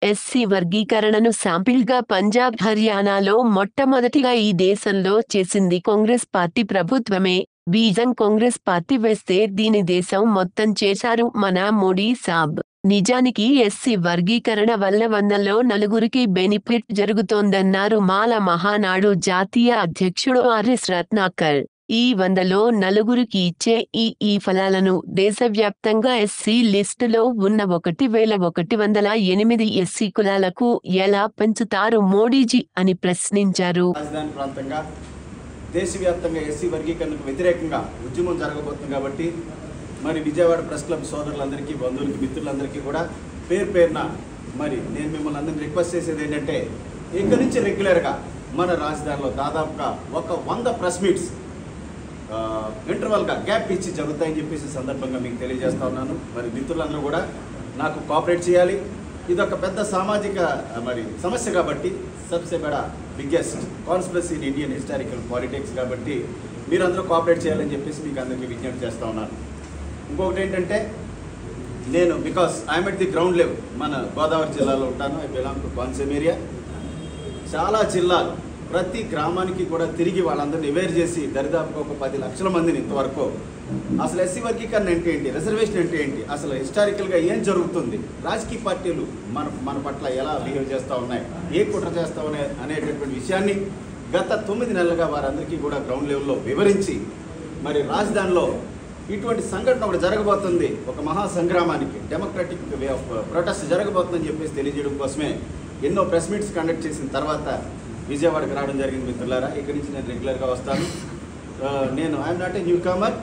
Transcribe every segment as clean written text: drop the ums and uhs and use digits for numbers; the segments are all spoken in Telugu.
ఎస్సీ వర్గీకరణను శాంపిల్గా పంజాబ్, హర్యానాలో మొట్టమొదటిగా ఈ దేశంలో చేసింది కాంగ్రెస్ పార్టీ ప్రభుత్వమే. బీజం కాంగ్రెస్ పార్టీ వేస్తే దీని దేశం మొత్తం చేశారు మన మోడీ సాబ్. నిజానికి ఎస్సీ వర్గీకరణ వల్ల 100లో 4గురికి బెనిఫిట్ జరుగుతోందన్నారు మాల మహానాడు జాతీయ అధ్యక్షుడు ఆర్ఎస్ రత్నాకర్. ఈ 100లో 4గురికి ఇచ్చే ఈ ఫలాలను దేశవ్యాప్తంగా ఎస్సీ లిస్టులో ఉన్న 1108 ఎస్సీ కులాలకు ఎలా పెంచుతారు మోడీజీ అని ప్రశ్నించారు. రాజధాని ప్రాంతంగా దేశవ్యాప్తంగా ఎస్సీ వర్గీకరణకు వ్యతిరేకంగా ఉద్యమం జరగబోతుంది కాబట్టి మరి విజయవాడ ప్రెస్ క్లబ్ సోదరులందరికీ, బంధువులకి, మిత్రులందరికీ కూడా పేరున మరి నేను మిమ్మల్ని అందరినీ రిక్వెస్ట్ చేసేది ఏంటంటే ఇక్కడి నుంచి రెగ్యులర్గా మన రాజధానిలో దాదాపుగా 100 ప్రెస్ మీట్స్ ఇంటర్వల్గా గ్యాప్ ఇచ్చి జరుగుతాయని చెప్పేసి సందర్భంగా మీకు తెలియజేస్తా ఉన్నాను. మరి మిత్రులందరూ కూడా నాకు కోఆపరేట్ చేయాలి. ఇది ఒక పెద్ద సామాజిక మరి సమస్య కాబట్టి సబ్సే బడా biggest conspiracy in Indian historical politics కాబట్టి మీరందరూ కోఆపరేట్ చేయాలని చెప్పేసి మీకు అందరికీ విజ్ఞప్తి చేస్తూ ఉన్నాను. ఇంకొకటి ఏంటంటే నేను because I'm at the ground level, మన గోదావరి జిల్లాలో ఉంటాను. I belong to Konaseema area. చాలా జిల్లాలు ప్రతి గ్రామానికి కూడా తిరిగి వాళ్ళందరినీ అవేర్ చేసి దరిదాపుగా ఒక 10 లక్షల మందిని ఇంతవరకు అసలు ఎస్సీ వర్గీకరణ అంటే ఏంటి, రిజర్వేషన్ అంటే ఏంటి, అసలు హిస్టారికల్గా ఏం జరుగుతుంది, రాజకీయ పార్టీలు మన పట్ల ఎలా బిహేవ్ చేస్తూ ఉన్నాయి, ఏ కుట్ర చేస్తూ ఉన్నాయి అనేటటువంటి విషయాన్ని గత 9 నెలలుగా వారందరికీ కూడా గ్రౌండ్ లెవెల్లో వివరించి మరి రాజధానిలో ఇటువంటి సంఘటన ఒకటి జరగబోతుంది, ఒక మహా సంగ్రామానికి డెమోక్రటిక్ వే ఆఫ్ ప్రొటెస్ట్ జరగబోతుందని చెప్పేసి తెలియజేయడం కోసమే ఎన్నో ప్రెస్ మీట్స్ కండక్ట్ చేసిన తర్వాత విజయవాడకి రావడం జరిగింది. మిత్రులారా, ఇక్కడి నుంచి నేను రెగ్యులర్గా వస్తాను. నేను I'm not a newcomer,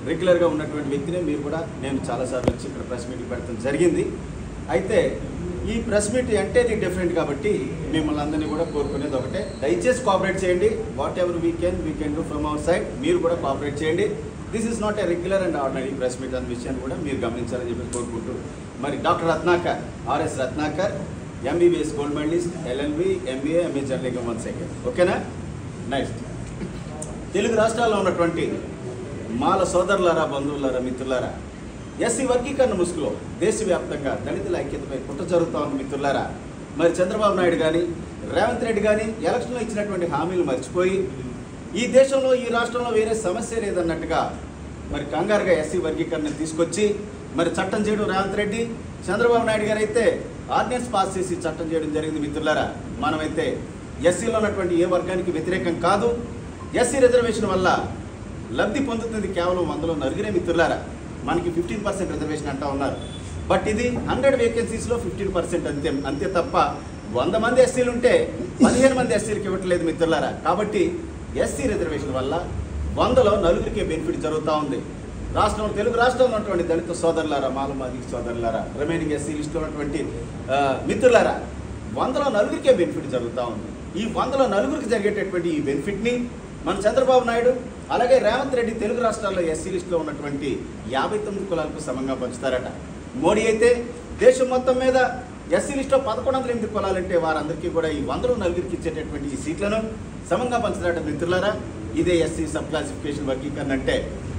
రెగ్యులర్గా ఉన్నటువంటి వ్యక్తినే. మీరు కూడా నేను చాలాసార్లు వచ్చి ఇక్కడ ప్రెస్ మీట్ పెడతాం జరిగింది. అయితే ఈ ప్రెస్ మీట్ అంటే డిఫరెంట్ కాబట్టి మిమ్మల్ని అందరినీ కూడా కోరుకునేది ఒకటే, దయచేసి కోఆపరేట్ చేయండి. Whatever we can do from our side. మీరు కూడా కోఆపరేట్ చేయండి. This is not a regular and ordinary press meet అనే విషయాన్ని కూడా మీరు గమనించాలని చెప్పి కోరుకుంటూ మరి doctor Ratnakar, RS Ratnakar, MBBS gold medalist, LLB, MBA, MA journalism 1 second. ఓకేనా? నెక్స్ట్, తెలుగు రాష్ట్రాల్లో ఉన్నటువంటి మాల సోదరులారా, బంధువులారా, మిత్రులారా, ఎస్సీ వర్గీకరణ ముసుగులో దేశవ్యాప్తంగా దళితుల ఐక్యతపై కుట్ర జరుగుతూ ఉన్న మిత్రులారా, మరి చంద్రబాబు నాయుడు కానీ రేవంత్ రెడ్డి కానీ ఎలక్షన్లో ఇచ్చినటువంటి హామీలు మర్చిపోయి ఈ దేశంలో, ఈ రాష్ట్రంలో వేరే సమస్య లేదన్నట్టుగా మరి కంగారుగా ఎస్సీ వర్గీకరణ తీసుకొచ్చి మరి చట్టం చేయడం రేవంత్ రెడ్డి, చంద్రబాబు నాయుడు గారు అయితే ఆర్డినెన్స్ పాస్ చేసి చట్టం చేయడం జరిగింది. మిత్రులారా, మనమైతే ఎస్సీలో ఉన్నటువంటి ఏ వర్గానికి వ్యతిరేకం కాదు. ఎస్సీ రిజర్వేషన్ వల్ల లబ్ధి పొందుతుంది కేవలం 100లో 4గురే మిత్రులారా. మనకి 15% రిజర్వేషన్ అంటూ ఉన్నారు. బట్ ఇది 100 వేకెన్సీస్లో 15% అంతే తప్ప 100 మంది ఎస్సీలు ఉంటే 15 మంది ఎస్సీలకు ఇవ్వట్లేదు మిత్రులారా. కాబట్టి ఎస్సీ రిజర్వేషన్ వల్ల 100లో 4గురికే బెనిఫిట్ జరుగుతూ ఉంది. రాష్ట్రంలో, తెలుగు రాష్ట్రంలో ఉన్నటువంటి దళిత సోదరులారా, మాలమాదిగ సోదరులారా, రిమైనింగ్ ఎస్సీ లిస్టులో ఉన్నటువంటి మిత్రులారా, 100లో 4గురికే బెనిఫిట్ జరుగుతూ ఉంది. ఈ 100లో 4గురికి జరిగేటటువంటి ఈ బెనిఫిట్ని మన చంద్రబాబు నాయుడు అలాగే రేవంత్ రెడ్డి తెలుగు రాష్ట్రాల్లో ఎస్సీ లిస్టులో ఉన్నటువంటి 59 కులాలకు సమంగా పంచుతారట. మోడీ అయితే దేశం మొత్తం మీద ఎస్సీ లిస్టులో 1108 కులాలంటే వారందరికీ కూడా ఈ 100లో 4గురికి ఇచ్చేటటువంటి ఈ సీట్లను సమంగా పంచుతారట. మిత్రులారా, ఇదే ఎస్సీ సబ్ క్లాసిఫికేషన్ వర్గీకరణ అంటే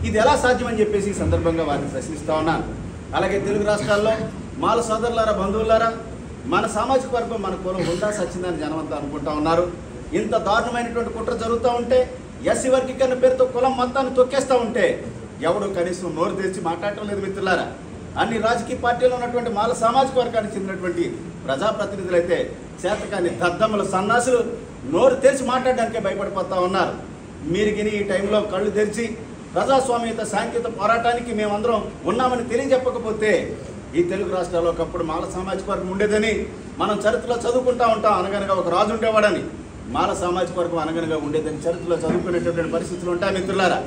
ఇది ఎలా సాధ్యమని చెప్పేసి ఈ సందర్భంగా వారిని ప్రశ్నిస్తూ ఉన్నాను. అలాగే తెలుగు రాష్ట్రాల్లో మాల సోదరులారా, బంధువులారా, మన సామాజిక వర్గం, మన కులం ఉందా సచ్చిందని జనమంతా అనుకుంటా ఉన్నారు. ఇంత దారుణమైనటువంటి కుట్ర జరుగుతూ ఉంటే, ఎస్సీ వర్గీకరణ పేరుతో కులం మొత్తాన్ని తొక్కేస్తూ ఉంటే ఎవడు కనీసం నోరు తెరిచి మాట్లాడటం లేదు మిత్రులారా. అన్ని రాజకీయ పార్టీలో ఉన్నటువంటి మాల సామాజిక వర్గానికి చెందినటువంటి ప్రజాప్రతినిధులైతే చేతకాని దద్దమ్మల సన్నాసులు నోరు తెరిచి మాట్లాడడానికే భయపడిపోతూ ఉన్నారు. మీరు గిని ఈ టైంలో కళ్ళు తెరిచి ప్రజాస్వామ్యత శాంతియుత పోరాటానికి మేమందరం ఉన్నామని తెలియజెప్పకపోతే ఈ తెలుగు రాష్ట్రాల్లో ఒకప్పుడు మాల సామాజిక వర్గం ఉండేదని మనం చరిత్రలో చదువుకుంటూ ఉంటాం. అనగనగా ఒక రాజు ఉండేవాడని, మాల సామాజిక వర్గం అనగనగా ఉండేదని చరిత్రలో చదువుకునేటటువంటి పరిస్థితులు ఉంటాయి మిత్రులారా.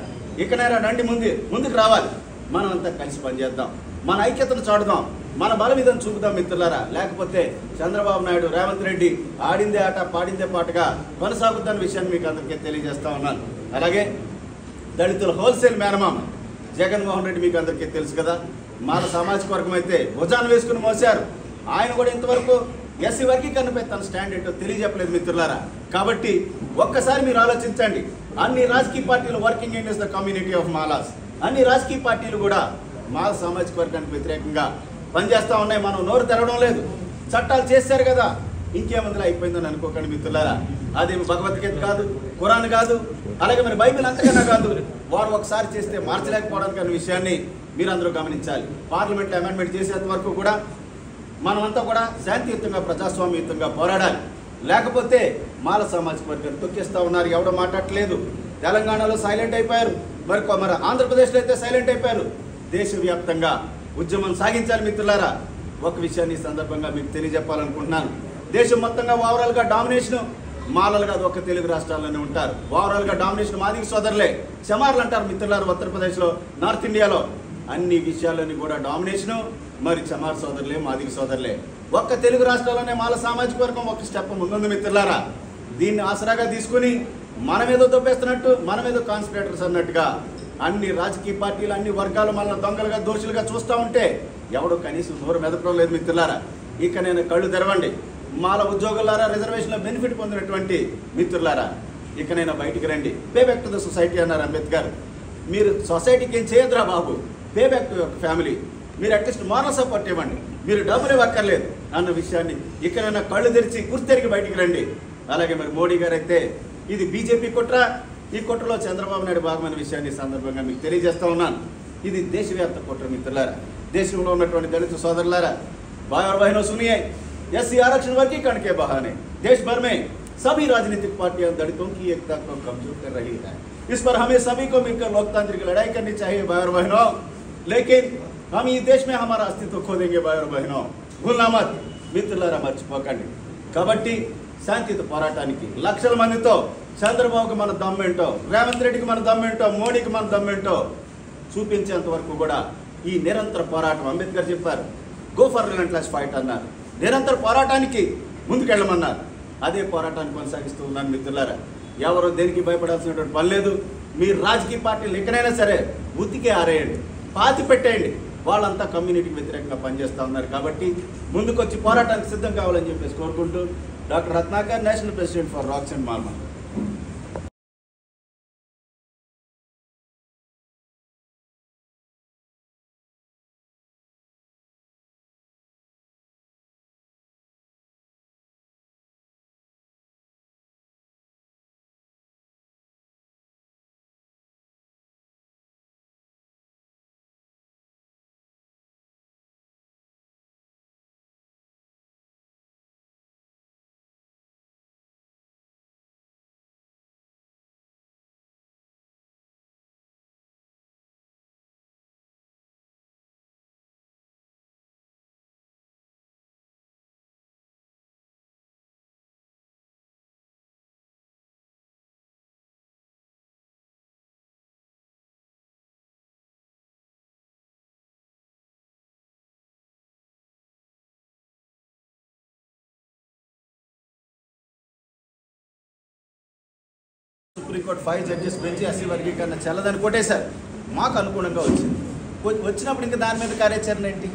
ఇకనైనా రండి, ముందుకు రావాలి. మనం అంతా కలిసి పనిచేద్దాం, మన ఐక్యతను చాటుదాం, మన బలవిధం చూపుదాం మిత్రులారా. లేకపోతే చంద్రబాబు నాయుడు, రేవంత్ రెడ్డి ఆడిందే ఆట పాడిందే పాటగా కొనసాగుతున్న విషయాన్ని మీకు అందరికీ తెలియజేస్తా ఉన్నాను. అలాగే దళితుల హోల్సేల్ మేనమామ జగన్మోహన్ రెడ్డి మీకు అందరికీ తెలుసు కదా. మాల సామాజిక వర్గం అయితే భుజాన్ని వేసుకుని మోసారు. ఆయన కూడా ఇంతవరకు ఎస్సీ వర్గీకరణపై తన స్టాండ్ ఏంటో తెలియజెప్పలేదు మిత్రులారా. కాబట్టి ఒక్కసారి మీరు ఆలోచించండి. అన్ని రాజకీయ పార్టీలు working against the community of Malas, అన్ని రాజకీయ పార్టీలు కూడా మాల సామాజిక వర్గానికి వ్యతిరేకంగా పనిచేస్తూ ఉన్నాయి. మనం నోరు తెరవడం లేదు. చట్టాలు చేశారు కదా, ఇంకేమందులో అయిపోయిందని అనుకోకండి మిత్రులారా. అది భగవద్గీత కాదు, ఖురాన్ కాదు, అలాగే మరి బైబిల్ అంతకన్నా కాదు. వారు ఒకసారి చేస్తే మార్చలేకపోవడానికి అనే విషయాన్ని మీరు అందరూ గమనించాలి. పార్లమెంట్లో అమెండ్మెంట్ చేసేంత వరకు కూడా మనమంతా కూడా శాంతియుతంగా ప్రజాస్వామ్యయుతంగా పోరాడాలి. లేకపోతే మాల సామాజిక వర్గాన్ని తొక్కిస్తూ ఉన్నారు. ఎవడో మాట్లాడలేదు. తెలంగాణలో సైలెంట్ అయిపోయారు, మరి ఆంధ్రప్రదేశ్లో అయితే సైలెంట్ అయిపోయారు. దేశవ్యాప్తంగా ఉద్యమం సాగించాలి మిత్రులారా. ఒక విషయాన్ని ఈ సందర్భంగా మీకు తెలియజెప్పాలనుకుంటున్నాను. దేశం మొత్తంగా ఓవరాల్గా డామినేషన్ మాలలు కాదు, ఒక తెలుగు రాష్ట్రాల్లోనే ఉంటారు. ఓవరాల్గా డామినేషన్ మాదిగ సోదరులే, చమార్లు అంటారు మిత్రులారు. ఉత్తరప్రదేశ్లో, నార్త్ ఇండియాలో అన్ని విషయాల్లోని కూడా డామినేషను మరి చమార్ సోదరులే, మాదిగ సోదరులే. ఒక్క తెలుగు రాష్ట్రాల్లోనే మాల సామాజిక వర్గం ఒక స్టెప్ ముందుంది మిత్రులారా. దీన్ని ఆసరాగా తీసుకుని మనమేదో దొబ్బేస్తున్నట్టు, మనమేదో కాన్స్పిరేటర్స్ అన్నట్టుగా అన్ని రాజకీయ పార్టీలు, అన్ని వర్గాలు మనల్ని దొంగలుగా, దోషులుగా చూస్తూ ఉంటే ఎవడో కనీసం దూరం మెదపడం లేదు మిత్రులారా. ఇక నేను కళ్ళు తెరవండి. మాల ఉద్యోగులారా, రిజర్వేషన్లో బెనిఫిట్ పొందినటువంటి మిత్రులారా, ఇకనైనా బయటికి రండి. Pay back to the society అన్నారు అంబేద్కర్. మీరు సొసైటీకి ఏం చేయదురా బాబు, pay back to your family. మీరు అట్లీస్ట్ మారల్ సపోర్ట్ ఇవ్వండి, మీరు డబ్బులు ఇవ్వక్కర్లేదు అన్న విషయాన్ని ఇకనైనా కళ్ళు తెరిచి గుర్తెరిగి బయటికి రండి. అలాగే మరి మోడీ గారు అయితే ఇది బీజేపీ కుట్ర, ఈ కుట్రలో చంద్రబాబు నాయుడు భాగమైన విషయాన్ని సందర్భంగా మీకు తెలియజేస్తా ఉన్నాను. ఇది దేశవ్యాప్త కుట్ర మిత్రులారా. దేశంలో ఉన్నటువంటి దళిత సోదరులారా, भाई और बहनों सुनिए, एससी आरक्षण वर्गीकरण के बहाने देश भर में सभी राजनीतिक पार्टियां दलितों की एकता को कमजोर कर रही है। इस पर हमें सभी को मिलकर लोकतांत्रिक लड़ाई करनी चाहिए भाई और बहनों। लेकिन हम इस देश में हमारा अस्तित्व खो देंगे भाई और बहनों, भूलना मत మిత్రులారా. మర్చిపోకండి. కాబట్టి శాంతియుత పోరాటానికి లక్షల మందితో చంద్రబాబుకి మన దమ్మేంటో, రేవంత్ రెడ్డికి మన దమ్మేంటో, మోడీకి మన దమ్మేంటో చూపించేంత వరకు కూడా ఈ నిరంతర పోరాటం, అంబేద్కర్ చెప్పారు గో ఫర్ రిలెంట్లెస్ ఫైట్ అన్నారు. నిరంతర పోరాటానికి ముందుకెళ్ళమన్నారు. అదే పోరాటాన్ని కొనసాగిస్తూ ఉన్నాను మిత్రులారా. ఎవరో దేనికి భయపడాల్సినటువంటి పని లేదు. మీరు రాజకీయ పార్టీలు ఎక్కడైనా సరే ఉతికి ఆరేయండి, పాతి పెట్టేయండి. వాళ్ళంతా కమ్యూనిటీకి వ్యతిరేకంగా పనిచేస్తూ ఉన్నారు. కాబట్టి ముందుకొచ్చి పోరాటానికి సిద్ధం కావాలని చెప్పేసి కోరుకుంటూ doctor Ratnakar, national president for రాక్స్ అండ్ మాల్మా. సుప్రీంకోర్టు 5 జడ్జెస్ బెంచ్ ఎస్సీ వర్గీకరణ చెల్లదని కొట్టేశారు. మాకు అనుగుణంగా వచ్చింది. వచ్చినప్పుడు ఇంకా దాని మీద కార్యాచరణ ఏంటి?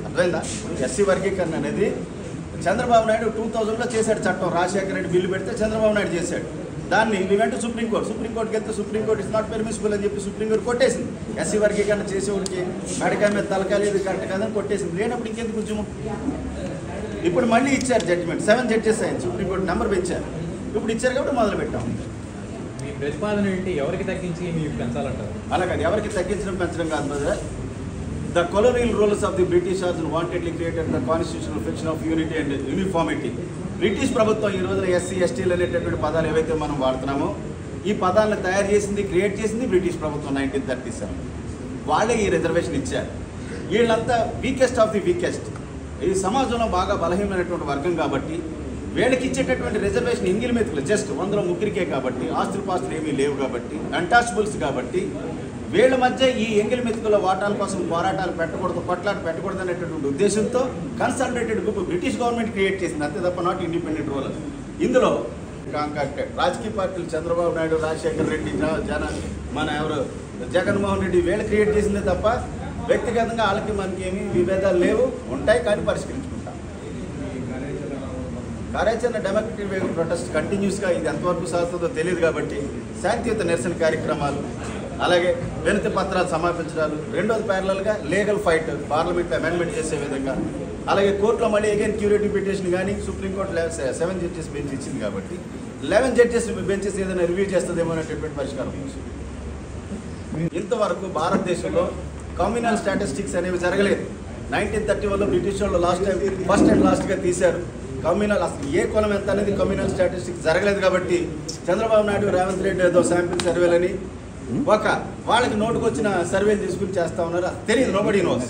అర్థమైందా? ఎస్సీ వర్గీకరణ అనేది చంద్రబాబు నాయుడు 2000లో చేశాడు చట్టం. రాజశేఖర రెడ్డి బిల్లు పెడితే చంద్రబాబు నాయుడు చేశాడు. దాన్ని వెంట సుప్రీంకోర్టుకి వెళ్తే సుప్రీంకోర్టు ఇస్ నాట్ పెర్మిసిబుల్ అని చెప్పి సుప్రీంకోర్టు కొట్టేసింది. ఎస్సీ వర్గీకరణ చేసేవాడికి మెడకాయ మీద తలకాయ లేదు, కరెక్ట్ కాదని కొట్టేసింది. లేనప్పుడు ఇంకెందుకు ఉద్యమం? ఇప్పుడు మళ్ళీ ఇచ్చారు జడ్జిమెంట్. 7 జడ్జెస్ అయింది, సుప్రీంకోర్టు నెంబర్ పెంచారు. ఇప్పుడు ఇచ్చారు కాబట్టి మొదలు పెట్టాం. మీ ప్రతిపాదన ఏంటి? ఎవరికి తగ్గించి మీకు పెంచాలంటారు? అలాగే ఎవరికి తగ్గించడం పెంచడం కాదు brother. The colonial rulers of the Britishers wanted created the constitutional fiction of unity and uniformity. British ప్రభుత్వం ఈ రోజున ఎస్సీ ఎస్టీలు అనేటటువంటి పదాలు ఏవైతే మనం వాడుతున్నామో ఈ పదాలను తయారు చేసింది, క్రియేట్ చేసింది బ్రిటిష్ ప్రభుత్వం 1937. వాళ్ళే ఈ రిజర్వేషన్ ఇచ్చారు. వీళ్ళంతా వీకెస్ట్ ఆఫ్ ది వీకెస్ట్, ఈ సమాజంలో బాగా బలహీనమైనటువంటి వర్గం కాబట్టి వీళ్ళకి ఇచ్చేటటువంటి రిజర్వేషన్ ఎంగిల్ మెతుకులు జస్ట్ 100లో 3కే కాబట్టి, ఆస్తులు పాస్తులు ఏమీ లేవు కాబట్టి, అన్టాచబుల్స్ కాబట్టి వీళ్ళ మధ్య ఈ ఎంగిల్ మెతుకుల వాటాల కోసం పోరాటాలు పెట్టకూడదు, కొట్లాట పెట్టకూడదు అనేటటువంటి ఉద్దేశంతో consolidated group British government create చేసింది, అంతే తప్ప నాట్ ఇండిపెండెంట్ రూలర్. ఇందులో కాంకాక్టెడ్ రాజకీయ పార్టీలు చంద్రబాబు నాయుడు, రాజశేఖర రెడ్డి, జగన్మోహన్ రెడ్డి వీళ్ళు క్రియేట్ చేసిందే తప్ప వ్యక్తిగతంగా వాళ్ళకి మనకి ఏమీ విభేదాలు లేవు. ఉంటాయి కానీ పరిష్కరించుకుంటాం. కార్యాచరణ డెమోక్రటిక్ వే ప్రొటెస్ట్ కంటిన్యూస్గా ఇది ఎంతవరకు సాగుతుందో తెలియదు కాబట్టి శాంతియుత నిరసన కార్యక్రమాలు అలాగే వినతి పత్రాలు సమర్పించడాలు, రెండోది ప్యారలల్గా లీగల్ ఫైట్ పార్లమెంట్ అమెండ్మెంట్ చేసే విధంగా, అలాగే కోర్టులో మళ్ళీ అగైన్ క్యూరేటివ్ పిటిషన్ కానీ సుప్రీంకోర్టు 7 జడ్జెస్ బెంచ్ ఇచ్చింది కాబట్టి 11 జడ్జెస్ బెంచెస్ ఏదైనా రివ్యూ చేస్తుందేమో అనేటటువంటి పరిష్కారం ఉంది. ఇంతవరకు భారతదేశంలో కమ్యూనల్ స్టాటిస్టిక్స్ అనేవి జరగలేదు. 1931లో బ్రిటిష్ వాళ్ళు ఫస్ట్ అండ్ లాస్ట్గా తీశారు. కమ్యూనల్ అసలు ఏ కులం ఎంత అనేది కమ్యూనల్ స్టాటిస్టిక్స్ జరగలేదు కాబట్టి చంద్రబాబు నాయుడు, రేవంత్ రెడ్డి ఏదో శాంపిల్ సర్వేలని వాళ్ళకి నోటుకొచ్చిన సర్వేలు తీసుకుని చేస్తా ఉన్నారు. తెలియదు, నోబడీ నోస్.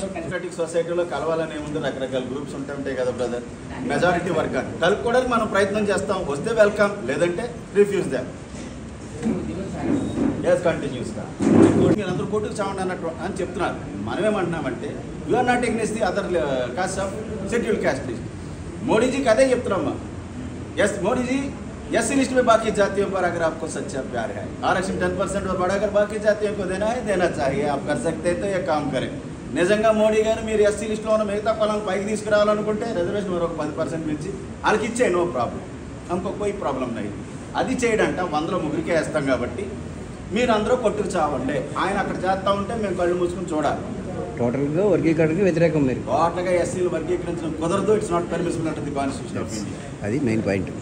డెమోక్రటిక్ సొసైటీలో కలవాలని ఏముంది, రకరకాల గ్రూప్స్ ఉంటాయి కదా బ్రదర్. మెజారిటీ వర్గాన్ని కలుపుకోవడానికి మనం ప్రయత్నం చేస్తాం. వస్తే వెల్కమ్, లేదంటే రిఫ్యూజ్ దామ్. కంటిన్యూస్గా మీరు అందరూ కోర్టుకు చావండి అన్నట్టు అని చెప్తున్నారు. మనమేమంటున్నామంటే you are not against the other cost of schedule caste list. మోడీజీకి అదే చెప్తున్నామ్మా. మోడీజీ एससी लिस्ट में बाकी जातियों पर अगर आपको सच्चा प्यार है, आरक्षण 10% और बढ़ाकर बाकी जातियों को देना चाहिए, आप कर सकते हैं तो ये काम करें. నిజంగా మోడీ గారు మీరు ఎస్సీ లిస్టులో ఉన్న మిగతా కులాలను పైకి తీసుకురావాలనుకుంటే రిజర్వేషన్ మరొక 10% మించి వాళ్ళకి ఇచ్చే, నో ప్రాబ్లం, ఇంకో కోయి ప్రాబ్లం నై. అది చేయడంట 100లో ముగ్గురికే వేస్తాం కాబట్టి మీరు అందరూ కొట్టుకు చావండి. ఆయన అక్కడ చేస్తూ ఉంటే మేము కళ్ళు మూసుకుని చూడాలి. టోటల్గా వర్గీకరణకి వ్యతిరేకం మీరు. టోటల్గా ఎస్సీలు వర్గీకరించడం కుదరదు. It's not permissible under the constitution of India. అది మెయిన్ పాయింట్.